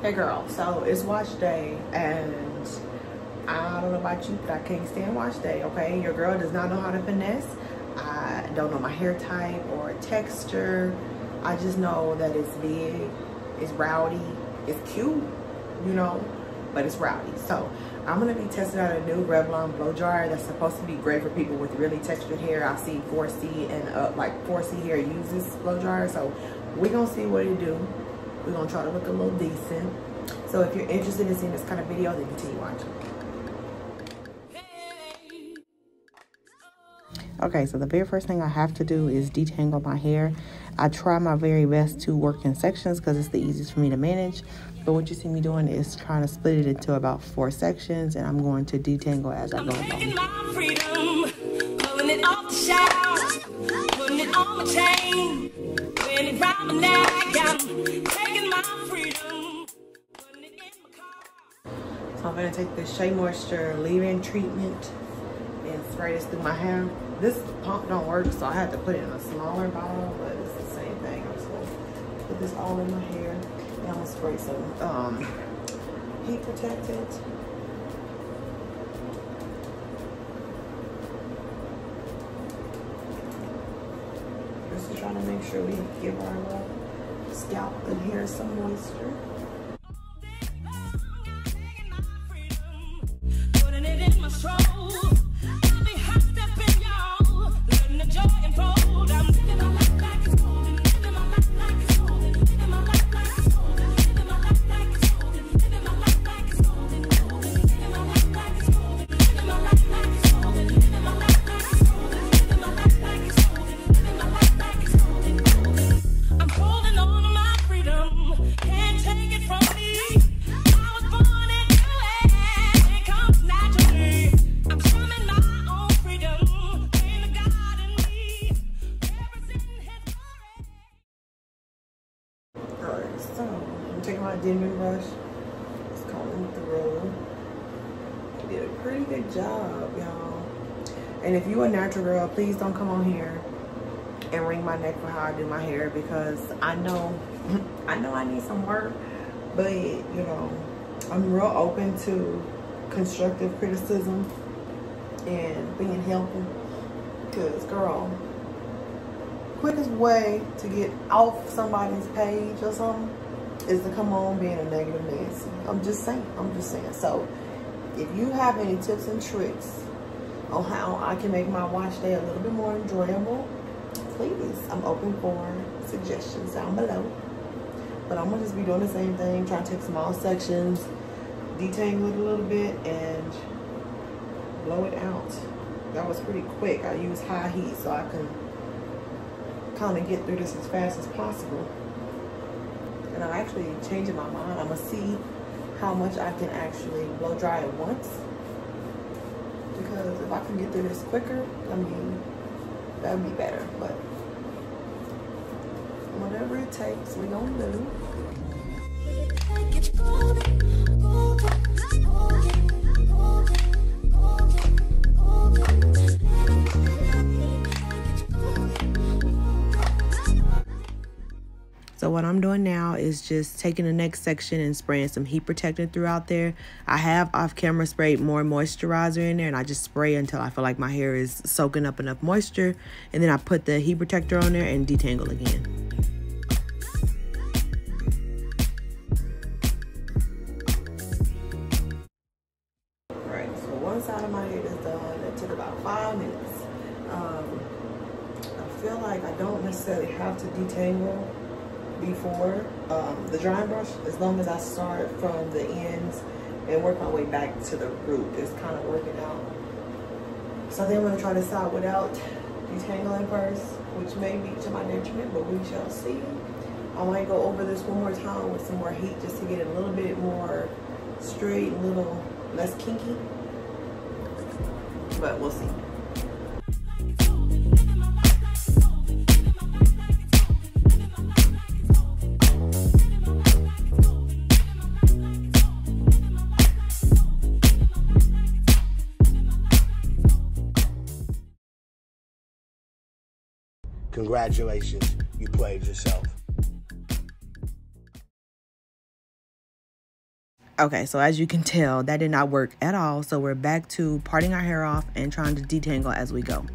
Hey girl, so it's wash day and I don't know about you, but I can't stand wash day, okay? Your girl does not know how to finesse. I don't know my hair type or texture. I just know that it's big, it's rowdy, it's cute, you know, but it's rowdy. So I'm gonna be testing out a new Revlon blow dryer that's supposed to be great for people with really textured hair. I see 4C and like 4C hair uses blow dryer, so we're gonna see what it do. We're gonna try to look a little decent. So if you're interested in seeing this kind of video, then continue watching. Okay, so the very first thing I have to do is detangle my hair. I try my very best to work in sections because it's the easiest for me to manage. But what you see me doing is trying to split it into about 4 sections, and I'm going to detangle as I go along. Taking my freedom, pulling it off the shelf, putting it on my chain, wearing it round my neck, I'm taking my freedom, putting it in my car. So I'm gonna take this Shea Moisture leave-in treatment and spray this through my hair. This pump don't work, so I had to put it in a smaller bottle, but it's the same thing. I'm just gonna put this all in my hair, and I'm gonna spray some heat protectant. Just trying to make sure we give our scalp and hair some moisture. Putting it in my soul. Brush, just combing through. You did a pretty good job, y'all. And if you a natural girl, please don't come on here and wring my neck for how I do my hair, because I know I need some work, but you know, I'm real open to constructive criticism and being helpful, because girl, quickest way to get off somebody's page or something is to come on being a negative Nancy. I'm just saying. So if you have any tips and tricks on how I can make my wash day a little bit more enjoyable, please, I'm open for suggestions down below. But I'm gonna just be doing the same thing, trying to take small sections, detangle it a little bit, and blow it out. That was pretty quick. I used high heat so I can kind of get through this as fast as possible. And I'm actually changing my mind. I'm gonna see how much I can actually blow dry at once. Because if I can get through this quicker, I mean, that would be better. But whatever it takes, we're gonna do. So what I'm doing now is just taking the next section and spraying some heat protectant throughout there. I have off camera sprayed more moisturizer in there, and I just spray until I feel like my hair is soaking up enough moisture. And then I put the heat protector on there and detangle again. Alright, so one side of my hair is done. It took about 5 minutes. I feel like I don't necessarily have to detangle before the drying brush, as long as I start from the ends and work my way back to the root. It's kind of working out. So I think I'm going to try this out without detangling first, which may be to my detriment, but we shall see. I might go over this one more time with some more heat just to get it a little bit more straight, a little less kinky, but we'll see. Congratulations, you played yourself. Okay, so as you can tell, that did not work at all. So we're back to parting our hair off and trying to detangle as we go.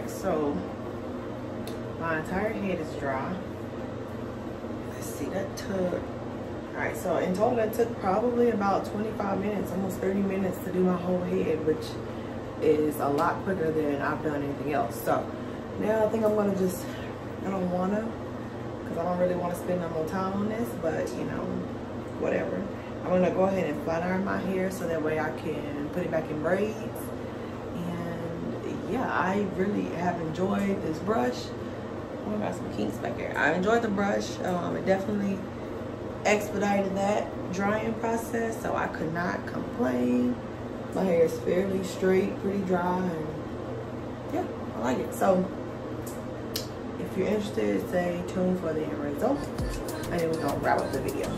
So my entire head is dry. Let's see, that took, all right, so in total that took probably about 25 minutes, almost 30 minutes to do my whole head, which is a lot quicker than I've done anything else. So now I think I'm gonna just, I don't wanna, because I don't really want to spend no more time on this, but you know, whatever. I'm gonna go ahead and flat iron my hair so that way I can put it back in braids. Yeah, I really have enjoyed this brush. Oh, I got some kinks back here. I enjoyed the brush. It definitely expedited that drying process, so I could not complain. My hair is fairly straight, pretty dry, and yeah, I like it. So if you're interested, stay tuned for the end result, and then we're gonna wrap up the video.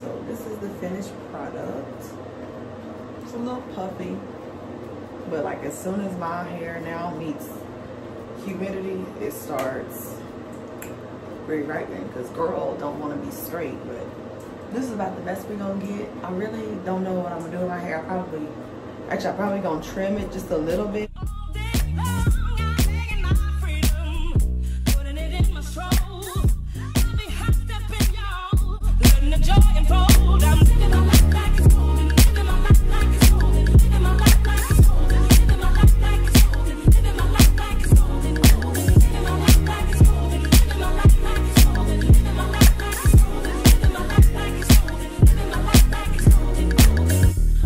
So this is the finished product. It's a little puffy, but like as soon as my hair now meets humidity, it starts rewriting, because girl don't want to be straight, but this is about the best we're gonna get. I really don't know what I'm gonna do with my hair. I'm probably gonna trim it just a little bit.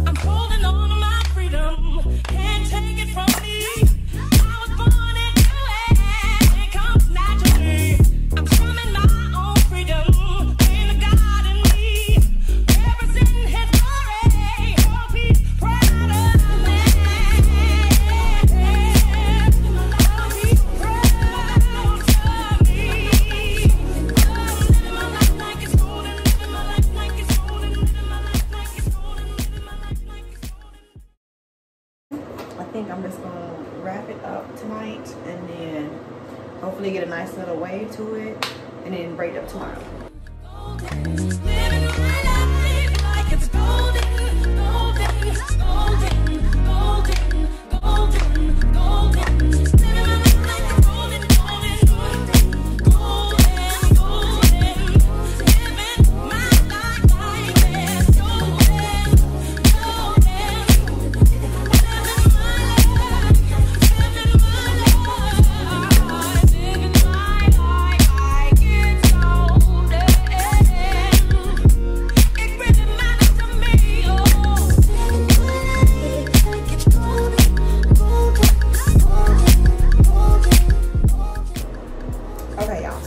I'm holding on to my freedom, can't take it from me. think I'm just gonna wrap it up tonight and then hopefully get a nice little wave to it and then braid up tomorrow.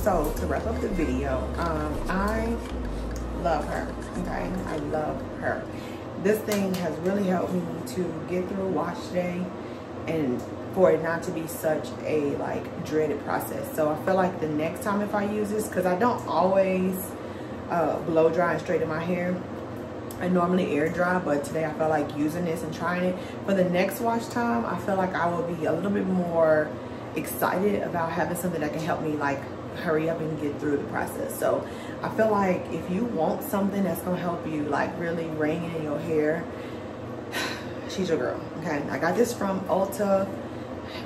So to wrap up the video, I love her. Okay, I love her. This thing has really helped me to get through wash day and for it not to be such a like dreaded process. So I feel like the next time if I use this, because I don't always blow dry and straighten my hair, I normally air dry, but today I felt like using this and trying it. For the next wash time, I feel like I will be a little bit more excited about having something that can help me like hurry up and get through the process. So I feel like if you want something that's gonna help you like really ring in your hair, she's your girl. Okay, I got this from Ulta.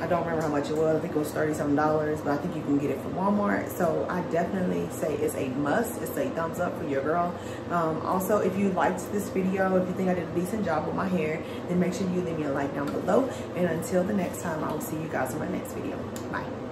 I don't remember how much it was. I think it was $30-something, but I think you can get it from Walmart. So I definitely say it's a must. It's a thumbs up for your girl. Also, if you liked this video, if you think I did a decent job with my hair, then make sure you leave me a like down below. And until the next time, I will see you guys in my next video. Bye.